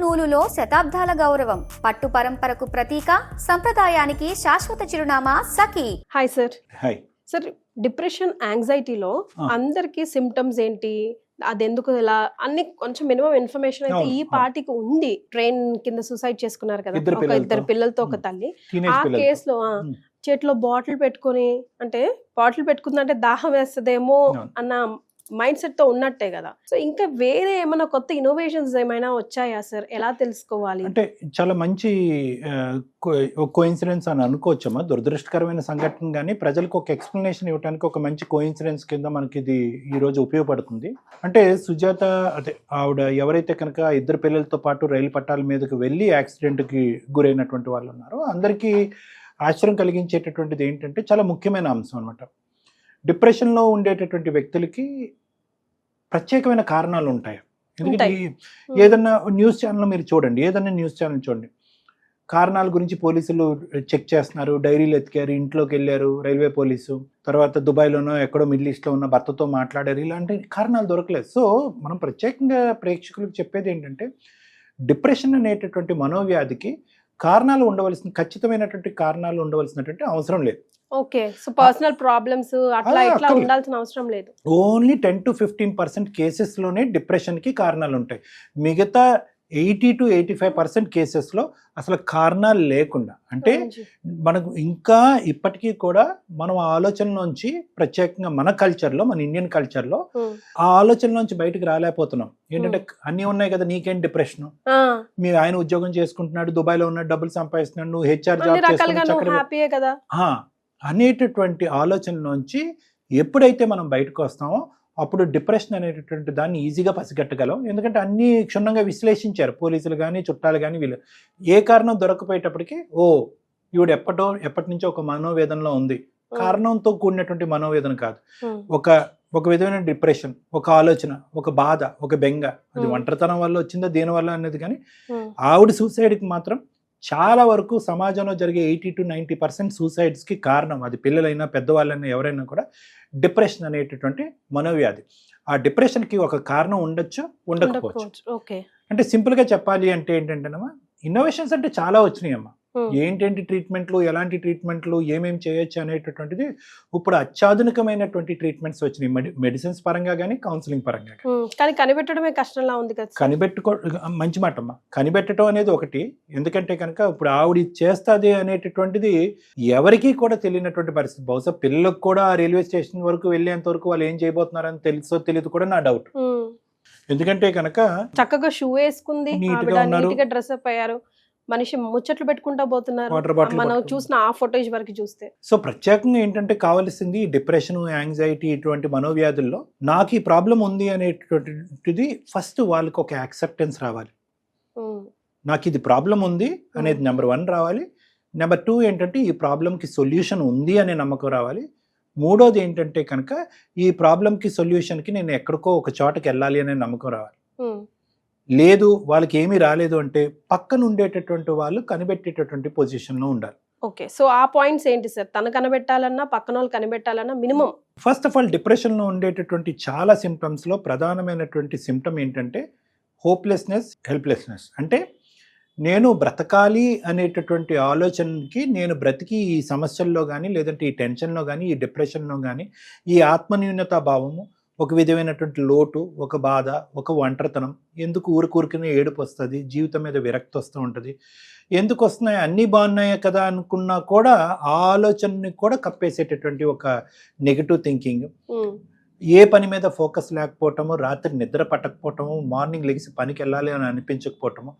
నూలులో శతాబ్దాల గౌరవం, పట్టు పరంపరకు ప్రతీక, సంప్రదాయానికి శాశ్వత చిరునామా Sakhi. Hi sir. Hi sir, depression యాంగ్జైటీలో అందరికి సిమ్టమ్స్ ఏంటి, అదెందుకు ఇలా అన్ని కొంచెం మినిమం ఇన్ఫర్మేషన్ అయితే ఈ పార్టీకి ఉంది. ట్రైన్ కింద సూసైడ్ చేసుకున్నారు కదా ఇద్దరు పిల్లలతో ఒక తల్లి. ఆ కేసులో చేతిలో బాటిల్ పెట్టుకొని, అంటే బాటిల్ పెట్టుకుందంటే దాహం వేస్తుందేమో అన్న మైండ్ సెట్ తో ఉన్నట్టే కదా. సో ఇంకా వేరే ఏమైనా కొత్త ఇన్నోవేషన్స్ ఏమైనా వచ్చాయా సార్? ఎలా తెలుసుకోవాలి? అంటే చాలా మంచి కోఇన్సిడెన్స్ అని అనుకోవచ్చమ్మా. దురదృష్టకరమైన సంఘటన కానీ ప్రజలకు ఒక ఎక్స్ప్లెనేషన్ ఇవ్వడానికి ఒక మంచి కోఇన్సిడెన్స్ కింద మనకి ఇది ఈ రోజు ఉపయోగపడుతుంది. అంటే సుజాత, అదే ఆవిడ ఎవరైతే కనుక ఇద్దరు పిల్లలతో పాటు రైలు పట్టాల మీదకి వెళ్ళి యాక్సిడెంట్కి గురైనటువంటి వాళ్ళు ఉన్నారో అందరికీ ఆశ్చర్యం కలిగించేటటువంటిది ఏంటంటే చాలా ముఖ్యమైన అంశం అనమాట. డిప్రెషన్లో ఉండేటటువంటి వ్యక్తులకి ప్రత్యేకమైన కారణాలు ఉంటాయి. ఎందుకంటే ఏదన్నా న్యూస్ ఛానల్ మీరు చూడండి, ఏదన్నా న్యూస్ ఛానల్ చూడండి, కారణాల గురించి పోలీసులు చెక్ చేస్తున్నారు, డైరీలు ఎతికారు, ఇంట్లోకి వెళ్ళారు రైల్వే పోలీసు, తర్వాత దుబాయ్లోనో ఎక్కడో మిడిల్ ఈస్ట్లో ఉన్న భర్తతో మాట్లాడారు, ఇలాంటి కారణాలు దొరకలేదు. సో మనం ప్రత్యేకంగా ప్రేక్షకులకు చెప్పేది ఏంటంటే డిప్రెషన్ అనేటటువంటి మనోవ్యాధికి కారణాలు ఉండవలసిన, ఖచ్చితమైనటువంటి కారణాలు ఉండవలసినటువంటి అవసరం లేదు. ఓకే, సో పర్సనల్ ప్రాబ్లమ్స్ అట్లా ఇట్లా ఉండాల్సిన అవసరం లేదు. ఓన్లీ 10 to 15% కేసెస్లోనే డిప్రెషన్కి కారణాలు ఉంటాయి. మిగతా 80 to 85% కేసెస్లో అసలు కారణాలు లేకుండా, అంటే మనకు ఇంకా ఇప్పటికీ కూడా మనం ఆ ఆలోచనలోంచి, ప్రత్యేకంగా మన కల్చర్లో, మన ఇండియన్ కల్చర్లో ఆ ఆలోచనలోంచి బయటకు రాలేకపోతున్నాం. ఏంటంటే అన్నీ ఉన్నాయి కదా, నీకేం డిప్రెషన్, మీ ఆయన ఉద్యోగం చేసుకుంటున్నాడు, దుబాయ్లో ఉన్నాడు, డబ్బులు సంపాదిస్తున్నాడు, నువ్వు హెచ్ఆర్ జాబ్ అనేటటువంటి ఆలోచనలోంచి ఎప్పుడైతే మనం బయటకు వస్తామో అప్పుడు డిప్రెషన్ అనేటటువంటి దాన్ని ఈజీగా పసిగట్టగలం. ఎందుకంటే అన్నీ క్షుణ్ణంగా విశ్లేషించారు పోలీసులు కానీ, చుట్టాలు కానీ. వీళ్ళు ఏ కారణం దొరకపోయేటప్పటికి ఈవిడ ఎప్పటి నుంచో ఒక మనోవేదనలో ఉంది, కారణంతో కూడినటువంటి మనోవేదన కాదు, ఒక విధమైన డిప్రెషన్, ఒక ఆలోచన, ఒక బాధ, ఒక బెంగ, అది ఒంటరితనం వల్ల వచ్చిందా దేనివల్ల అనేది. కానీ ఆవిడ సూసైడ్కి మాత్రం చాలా వరకు సమాజంలో జరిగే 80 to 90% సూసైడ్స్కి కారణం, అది పిల్లలైనా పెద్దవాళ్ళైనా ఎవరైనా కూడా, డిప్రెషన్ అనేటటువంటి మనోవ్యాధి. ఆ డిప్రెషన్కి ఒక కారణం ఉండొచ్చు, ఉండకపోవచ్చు. అంటే సింపుల్గా చెప్పాలి అంటే ఏంటంటేనమ్మా, ఇన్నోవేషన్స్ అంటే చాలా వచ్చినాయమ్మా. ఏంటంటే ట్రీట్మెంట్లు, ఎలాంటి ట్రీట్మెంట్లు, ఏమేమి చేయొచ్చు అనేటటువంటిది ఇప్పుడు అత్యాధునికమైనటువంటి ట్రీట్మెంట్స్ వచ్చినాయి, మెడిసిన్స్ పరంగా కానీ, కౌన్సిలింగ్ పరంగా కానీ. కనిపెట్టడమే కష్టంలా ఉంది కదా. మంచి మాట అమ్మా, కనిపెట్టడం అనేది ఒకటి. ఎందుకంటే కనుక ఇప్పుడు ఆవిడ చేస్తుంది అనేటటువంటిది ఎవరికీ కూడా తెలియనటువంటి పరిస్థితి. బహుశా పిల్లలకు కూడా రైల్వే స్టేషన్ వరకు వెళ్ళేంత వరకు వాళ్ళు ఏం చేయబోతున్నారని తెలుసో తెలియదు కూడా నా డౌట్. ఎందుకంటే కనుక చక్కగా షూ వేసుకుంది, డ్రెస్అప్ అయ్యారు, మనిషి ముచ్చట్లు పెట్టుకుంటా పోతున్నారు, మనం చూసిన ఆ ఫోటోజ్ వరకు చూస్తే. సో ప్రత్యేకంగా ఏంటంటే కావాల్సింది డిప్రెషన్, యాంగ్జైటీ, ఇటువంటి మనోవ్యాధుల్లో నాకు ఈ ప్రాబ్లం ఉంది అనేటటువంటిది ఫస్ట్ వాళ్ళకి ఒక యాక్సెప్టెన్స్ రావాలి. నాకు ఇది ప్రాబ్లం ఉంది అనేది నెంబర్ 1 రావాలి. నెంబర్ 2 ఏంటంటే ఈ ప్రాబ్లంకి సొల్యూషన్ ఉంది అనే నమ్మకం రావాలి. మూడోది ఏంటంటే కనుక ఈ ప్రాబ్లంకి సొల్యూషన్కి నేను ఎక్కడికో ఒక చోటకి వెళ్ళాలి అనే నమ్మకం రావాలి. లేదు, వాళ్ళకి ఏమీ రాలేదు అంటే పక్కన ఉండేటటువంటి వాళ్ళు కనిపెట్టేటటువంటి పొజిషన్లో ఉండాలి. ఓకే, సో ఆ పాయింట్స్ ఏంటి సార్? తను కనిపెట్టాలన్నా, పక్కన వాళ్ళు కనిపెట్టాలన్నా మినిమం. ఫస్ట్ ఆఫ్ ఆల్ డిప్రెషన్లో ఉండేటటువంటి చాలా సిమ్టమ్స్లో ప్రధానమైనటువంటి సిమ్టమ్ ఏంటంటే హోప్లెస్నెస్, హెల్ప్లెస్నెస్. అంటే నేను బ్రతకాలి అనేటటువంటి ఆలోచనకి, నేను బ్రతికి ఈ సమస్యల్లో కానీ, లేదంటే ఈ టెన్షన్లో కానీ, ఈ డిప్రెషన్లో కానీ, ఈ ఆత్మన్యూనతా భావము, ఒక విధమైనటువంటి లోటు, ఒక బాధ, ఒక ఒంటరితనం, ఎందుకు ఊరికూరికనే ఏడుపు వస్తుంది, జీవితం మీద విరక్తి వస్తూ ఉంటుంది, ఎందుకు వస్తున్నాయి, అన్నీ బాగున్నాయి కదా అనుకున్నా కూడా ఆ ఆలోచనని కూడా కప్పేసేటటువంటి ఒక నెగిటివ్ థింకింగ్, ఏ పని మీద ఫోకస్ లేకపోవటము, రాత్రి నిద్ర పట్టకపోవటము, మార్నింగ్ లెగిసి పనికి వెళ్ళాలి అని అనిపించకపోవటము,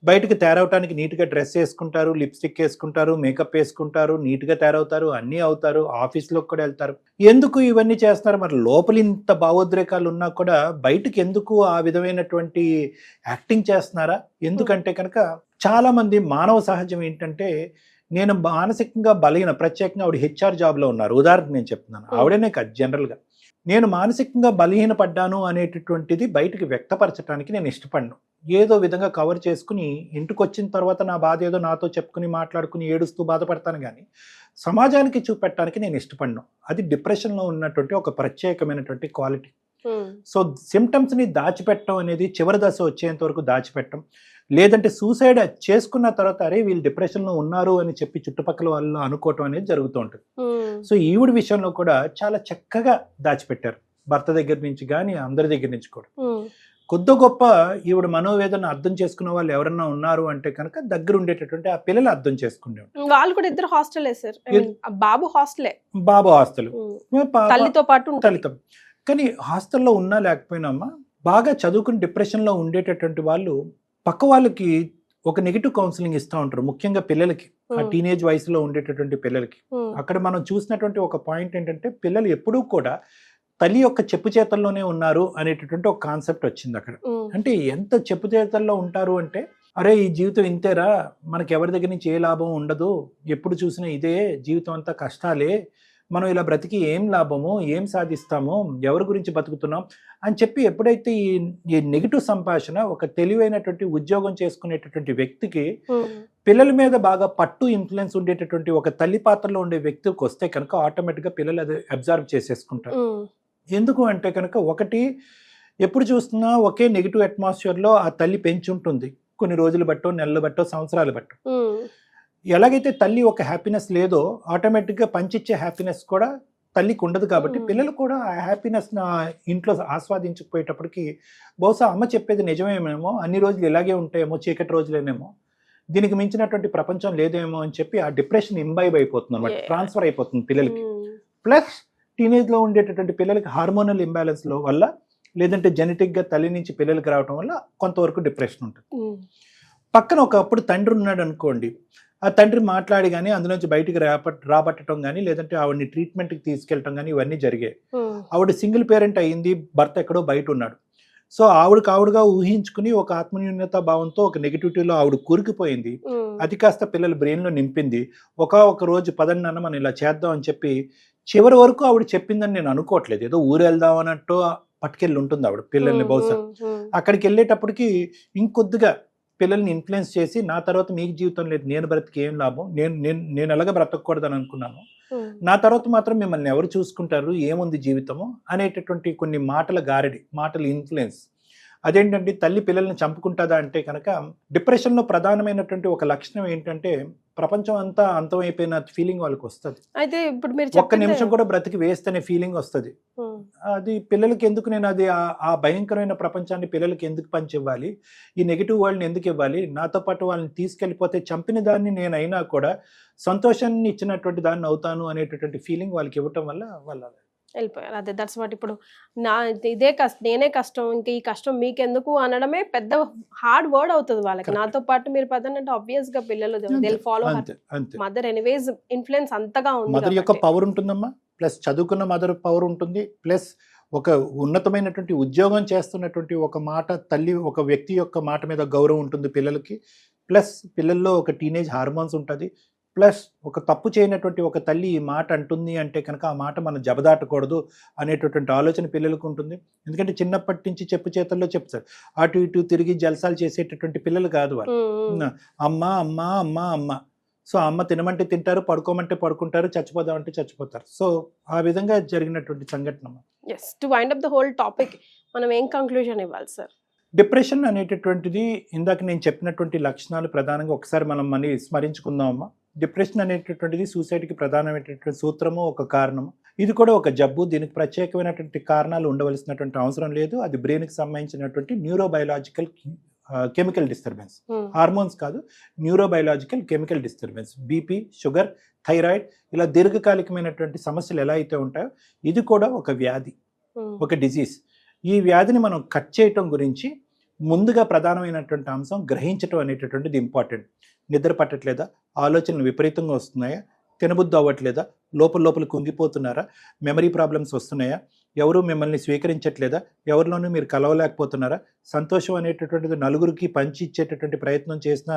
బయటకు తయారవటానికి నీట్గా డ్రెస్ వేసుకుంటారు, లిప్స్టిక్ వేసుకుంటారు, మేకప్ వేసుకుంటారు, నీట్గా తయారవుతారు, అన్నీ అవుతారు, ఆఫీస్లోకి కూడా వెళ్తారు. ఎందుకు ఇవన్నీ చేస్తున్నారు? మరి లోపల ఇంత భావోద్రేకాలు ఉన్నా కూడా బయటకు ఎందుకు ఆ విధమైనటువంటి యాక్టింగ్ చేస్తున్నారా? ఎందుకంటే కనుక చాలామంది మానవ సహజం ఏంటంటే, నేను మానసికంగా బలహీన, ప్రత్యేకంగా ఆవిడ హెచ్ఆర్ జాబ్లో ఉన్నారు, ఉదాహరణకు నేను చెప్తున్నాను, ఆవిడనే కాదు, జనరల్గా నేను మానసికంగా బలహీనపడ్డాను అనేటటువంటిది బయటకు వ్యక్తపరచడానికి నేను ఇష్టపడను. ఏదో విధంగా కవర్ చేసుకుని ఇంటికి వచ్చిన తర్వాత నా బాధ ఏదో నాతో చెప్పుకుని, మాట్లాడుకుని, ఏడుస్తూ బాధపడతాను. కానీ సమాజానికి చూపెట్టడానికి నేను ఇష్టపడను. అది డిప్రెషన్లో ఉన్నటువంటి ఒక ప్రత్యేకమైనటువంటి క్వాలిటీ. సో సిమ్టమ్స్ని దాచిపెట్టడం అనేది చివరి దశ వచ్చేంత వరకు దాచిపెట్టడం, లేదంటే సూసైడ్ చేసుకున్న తర్వాత అరే వీళ్ళు డిప్రెషన్లో ఉన్నారు అని చెప్పి చుట్టుపక్కల వాళ్ళు అనుకోవటం అనేది జరుగుతూ ఉంటుంది. సో ఈవిడ విషయంలో కూడా చాలా చక్కగా దాచిపెట్టారు, భర్త దగ్గర నుంచి కానీ అందరి దగ్గర నుంచి కూడా. కొద్ది గొప్ప ఈవిడ మనోవేదన అర్థం చేసుకున్న వాళ్ళు ఎవరన్నా ఉన్నారు అంటే కనుక దగ్గర ఉండేటటువంటి ఆ పిల్లలు అర్థం చేసుకునేవారు. వాళ్ళు కూడా ఇద్దరు హాస్టలే సార్, బాబు హాస్టలే, బాబు హాస్టల్, తల్లితో పాటు తల్లితో. కానీ హాస్టల్లో ఉన్నా లేకపోయినా అమ్మా బాగా చదువుకుని డిప్రెషన్లో ఉండేటటువంటి వాళ్ళు పక్క వాళ్ళకి ఒక నెగిటివ్ కౌన్సిలింగ్ ఇస్తూ ఉంటారు, ముఖ్యంగా పిల్లలకి, ఆ టీనేజ్ వయసులో ఉండేటటువంటి పిల్లలకి. అక్కడ మనం చూసినటువంటి ఒక పాయింట్ ఏంటంటే పిల్లలు ఎప్పుడూ కూడా తల్లి యొక్క చెప్పు చేతల్లోనే ఉన్నారు అనేటటువంటి ఒక కాన్సెప్ట్ వచ్చింది అక్కడ. అంటే ఎంత చెప్పు చేతల్లో ఉంటారు అంటే అరే ఈ జీవితం ఇంతేరా, మనకి ఎవరి దగ్గర నుంచి ఏ లాభం ఉండదు, ఎప్పుడు చూసినా ఇదే జీవితం అంతా కష్టాలే, మనం ఇలా బ్రతికి ఏం లాభము, ఏం సాధిస్తాము, ఎవరి గురించి బతుకుతున్నాం అని చెప్పి ఎప్పుడైతే ఈ నెగిటివ్ సంభాషణ ఒక తెలివైనటువంటి ఉద్యోగం చేసుకునేటటువంటి వ్యక్తికి పిల్లల మీద బాగా పట్టు ఇన్ఫ్లుయెన్స్ ఉండేటటువంటి ఒక తల్లి పాత్రలో ఉండే వ్యక్తికి వస్తే కనుక ఆటోమేటిక్గా పిల్లలు అది అబ్జర్వ్ చేసేసుకుంటారు. ఎందుకు అంటే కనుక ఒకటి ఎప్పుడు చూస్తున్నా ఒకే నెగిటివ్ అట్మాస్ఫియర్లో ఆ తల్లి పెంచుంటుంది, కొన్ని రోజులు బట్టో నెలలు బట్టో సంవత్సరాలు బట్టో. ఎలాగైతే తల్లి ఒక హ్యాపీనెస్ లేదో ఆటోమేటిక్గా పంచిచ్చే హ్యాపీనెస్ కూడా తల్లికి ఉండదు. కాబట్టి పిల్లలు కూడా ఆ హ్యాపీనెస్ ఇంట్లో ఆస్వాదించకపోయేటప్పటికి బహుశా అమ్మ చెప్పేది నిజమేమేమో, అన్ని రోజులు ఇలాగే ఉంటాయేమో, చీకటి రోజులేనేమో, దీనికి మించినటువంటి ప్రపంచం లేదేమో అని చెప్పి ఆ డిప్రెషన్ ఇంబైబ్ అయిపోతుంది అనమాట, ట్రాన్స్ఫర్ అయిపోతుంది పిల్లలకి. ప్లస్ టీనేజ్లో ఉండేటటువంటి పిల్లలకి హార్మోనల్ ఇంబ్యాలెన్స్లో వల్ల లేదంటే జెనెటిక్గా తల్లి నుంచి పిల్లలకి రావడం వల్ల కొంతవరకు డిప్రెషన్ ఉంటుంది. పక్కన ఒకప్పుడు తండ్రి ఉన్నాడు అనుకోండి, ఆ తండ్రి మాట్లాడి కానీ అందులోంచి బయటికి రాబట్టడం కానీ లేదంటే ఆవిడని ట్రీట్మెంట్కి తీసుకెళ్ళటం కానీ ఇవన్నీ జరిగాయి. ఆవిడ సింగిల్ పేరెంట్ అయ్యింది, భర్త ఎక్కడో బయట ఉన్నాడు. సో ఆవిడగా ఊహించుకుని ఒక ఆత్మన్యూన్యత భావంతో ఒక నెగిటివిటీలో ఆవిడ కూరుకుపోయింది. అది కాస్త పిల్లల బ్రెయిన్లో నింపింది. ఒక రోజు పదన్నాన్న మనం ఇలా చేద్దాం అని చెప్పి చివరి వరకు ఆవిడ చెప్పిందని నేను అనుకోవట్లేదు, ఏదో ఊరు వెళ్దాం అన్నట్టు పట్టుకెళ్ళి ఉంటుంది ఆవిడ పిల్లల్ని. బహుశా అక్కడికి వెళ్ళేటప్పటికి ఇంకొద్దిగా పిల్లల్ని ఇన్ఫ్లుయెన్స్ చేసి నా తర్వాత మీకు జీవితం లేదు, నేను బ్రతికి ఏం లాభం, నేను ఎలాగ బ్రతకూడదని అనుకున్నాను, నా తర్వాత మాత్రం మిమ్మల్ని ఎవరు చూసుకుంటారు, ఏముంది జీవితము అనేటటువంటి కొన్ని మాటల గారడి, మాటల ఇన్ఫ్లుయెన్స్. అదేంటంటే తల్లి పిల్లల్ని చంపుకుంటుందా అంటే కనుక డిప్రెషన్లో ప్రధానమైనటువంటి ఒక లక్షణం ఏంటంటే ప్రపంచం అంతా అంతమైపోయిన ఫీలింగ్ వాళ్ళకి వస్తుంది. అయితే ఇప్పుడు మీరు ఒక్క నిమిషం కూడా బ్రతికి వేస్ట్ అనే ఫీలింగ్ వస్తుంది. అది పిల్లలకి ఎందుకు నేను అది ఆ భయంకరమైన ప్రపంచాన్ని పిల్లలకి ఎందుకు పంచివ్వాలి, ఈ నెగిటివ్ వరల్డ్ని ఎందుకు ఇవ్వాలి, నాతో పాటు వాళ్ళని తీసుకెళ్ళిపోతే చంపిన దాన్ని నేనైనా కూడా సంతోషాన్ని ఇచ్చినటువంటి దాన్ని అవుతాను అనేటటువంటి ఫీలింగ్ వాళ్ళకి ఇవ్వటం వల్ల వాళ్ళ వెళ్ళిపోయారు. అదే దట్స్ వాట్. ఇప్పుడు ఇదే కష్టం, నేనే కష్టం, ఇంకా ఈ కష్టం మీకెందుకు అనడమే పెద్ద హార్డ్ వర్డ్ అవుతుంది వాళ్ళకి. నాతో పాటు మీరు పదనంటే ఆబ్వియస్ గా పిల్లలు దిల్ ఫాలో మదర్. ఎనీవేస్ ఇన్ఫ్లుయెన్స్ అంతగా ఉంది. మదర్ యొక్క పవర్ ఉంటుందమ్మా, ప్లస్ చదువుకున్న మదర్ పవర్ ఉంటుంది, ప్లస్ ఒక ఉన్నతమైనటువంటి ఉద్యోగం చేస్తున్నటువంటి ఒక మాట తల్లి, ఒక వ్యక్తి యొక్క మాట మీద గౌరవం ఉంటుంది పిల్లలకి, ప్లస్ పిల్లల్లో ఒక టీనేజ్ హార్మోన్స్ ఉంటుంది, ప్లస్ ఒక తప్పు చేయనటువంటి ఒక తల్లి ఈ మాట అంటుంది అంటే కనుక ఆ మాట మనం జబదాటకూడదు అనేటటువంటి ఆలోచన పిల్లలకు ఉంటుంది. ఎందుకంటే చిన్నప్పటి నుంచి చెప్పు చేతల్లో చెప్తారు, అటు ఇటు తిరిగి జలసాలు చేసేటటువంటి పిల్లలు కాదు వాళ్ళు. అమ్మ అమ్మ అమ్మ అమ్మ. సో అమ్మ తినమంటే తింటారు, పడుకోమంటే పడుకుంటారు, చచ్చిపోదామంటే చచ్చిపోతారు. సో ఆ విధంగా జరిగినటువంటి సంఘటన. yes, to wind up the whole topic, మనం ఏం కంక్లూజన్ ఇవ్వాలి సార్? డిప్రెషన్ అనేటటువంటిది ఇందాక నేను చెప్పినటువంటి లక్షణాలు ప్రధానంగా ఒకసారి మనం మళ్ళీ స్మరించుకుందామమ్మా. డిప్రెషన్ అనేటటువంటిది సూసైడ్కి ప్రధానమైనటువంటి సూత్రము, ఒక కారణము. ఇది కూడా ఒక జబ్బు, దీనికి ప్రత్యేకమైనటువంటి కారణాలు ఉండవలసినటువంటి అవసరం లేదు. అది బ్రెయిన్కి సంబంధించినటువంటి న్యూరోబయలాజికల్ కెమికల్ డిస్టర్బెన్స్, హార్మోన్స్ కాదు, neurobiological chemical disturbance. BP, sugar, thyroid, ఇలా దీర్ఘకాలికమైనటువంటి సమస్యలు ఎలా అయితే ఉంటాయో ఇది కూడా ఒక వ్యాధి, ఒక డిజీజ్. ఈ వ్యాధిని మనం కట్ చేయటం గురించి ముందుగా ప్రధానమైనటువంటి అంశం గ్రహించటం అనేటటువంటిది ఇంపార్టెంట్. నిద్ర పట్టట్లేదా, ఆలోచనలు విపరీతంగా వస్తున్నాయా, తినబుద్ధి అవ్వట్లేదా, లోపల కుంగిపోతున్నారా, మెమరీ ప్రాబ్లమ్స్ వస్తున్నాయా, ఎవరు మిమ్మల్ని స్వీకరించట్లేదా, ఎవరిలోనూ మీరు కలవలేకపోతున్నారా, సంతోషం అనేటటువంటిది నలుగురికి పంచి ఇచ్చేటటువంటి ప్రయత్నం చేసినా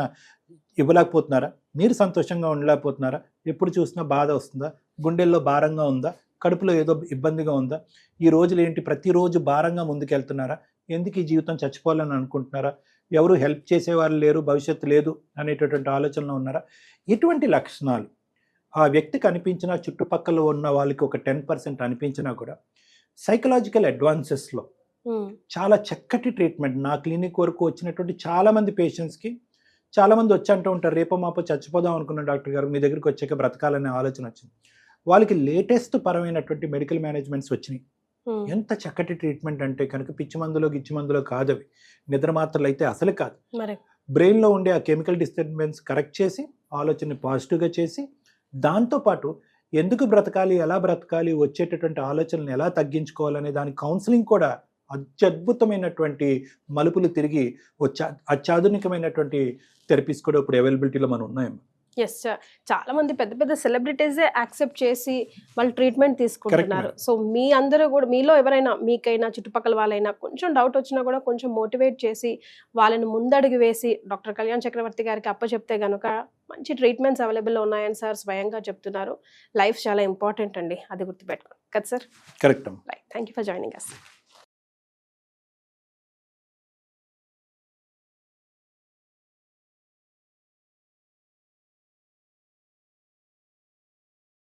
ఇవ్వలేకపోతున్నారా, మీరు సంతోషంగా ఉండలేకపోతున్నారా, ఎప్పుడు చూసినా బాధ వస్తుందా, గుండెల్లో భారంగా ఉందా, కడుపులో ఏదో ఇబ్బందిగా ఉందా, ఈ రోజులు ఏంటి ప్రతిరోజు భారంగా ముందుకెళ్తున్నారా, ఎందుకు ఈ జీవితం చచ్చిపోవాలని అనుకుంటున్నారా, ఎవరు హెల్ప్ చేసేవారు లేరు, భవిష్యత్తు లేదు అనేటటువంటి ఆలోచనలో ఉన్నారా, ఇటువంటి లక్షణాలు ఆ వ్యక్తికి అనిపించినా చుట్టుపక్కల ఉన్న వాళ్ళకి ఒక 10% అనిపించినా కూడా సైకలాజికల్ అడ్వాన్సెస్లో చాలా చక్కటి ట్రీట్మెంట్ నా క్లినిక్ వరకు వచ్చినటువంటి చాలామంది పేషెంట్స్కి చాలామంది వచ్చి అంటూ ఉంటారు, రేపో మాపో చచ్చిపోదాం అనుకున్న డాక్టర్ గారు మీ దగ్గరికి వచ్చాక బ్రతకాలనే ఆలోచన వచ్చింది. వాళ్ళకి లేటెస్ట్ పరమైనటువంటి మెడికల్ మేనేజ్మెంట్స్ వచ్చినాయి. ఎంత చక్కటి ట్రీట్మెంట్ అంటే కనుక పిచ్చి మందులో గిచ్చి మందులో కాదు అవి, నిద్ర మాత్రలు అయితే అసలు కాదు. బ్రెయిన్లో ఉండే ఆ కెమికల్ డిస్టర్బెన్స్ కరెక్ట్ చేసి ఆలోచనని పాజిటివ్గా చేసి దాంతోపాటు ఎందుకు బ్రతకాలి, ఎలా బ్రతకాలి, వచ్చేటటువంటి ఆలోచనలను ఎలా తగ్గించుకోవాలనే దాని కౌన్సిలింగ్ కూడా అత్యద్భుతమైనటువంటి మలుపులు తిరిగి అత్యాధునికమైనటువంటి థెరపీస్ కూడా ఇప్పుడు అవైలబిలిటీలో మనం ఉన్నాయమ్మా. ఎస్ సార్, చాలా మంది పెద్ద పెద్ద సెలబ్రిటీసే యాక్సెప్ట్ చేసి వాళ్ళు ట్రీట్మెంట్ తీసుకుంటున్నారు. సో మీ అందరూ కూడా, మీలో ఎవరైనా, మీకైనా చుట్టుపక్కల వాళ్ళైనా కొంచెం డౌట్ వచ్చినా కూడా కొంచెం మోటివేట్ చేసి వాళ్ళని ముందడుగు వేసి డాక్టర్ కళ్యాణ్ చక్రవర్తి గారికి అప్పచెప్తే కనుక మంచి ట్రీట్మెంట్స్ అవైలబుల్లో ఉన్నాయని సార్ స్వయంగా చెప్తున్నారు. లైఫ్ చాలా ఇంపార్టెంట్ అండి, అది గుర్తుపెట్టుకోండి కదా sir. Correct. Right, thank you for joining us.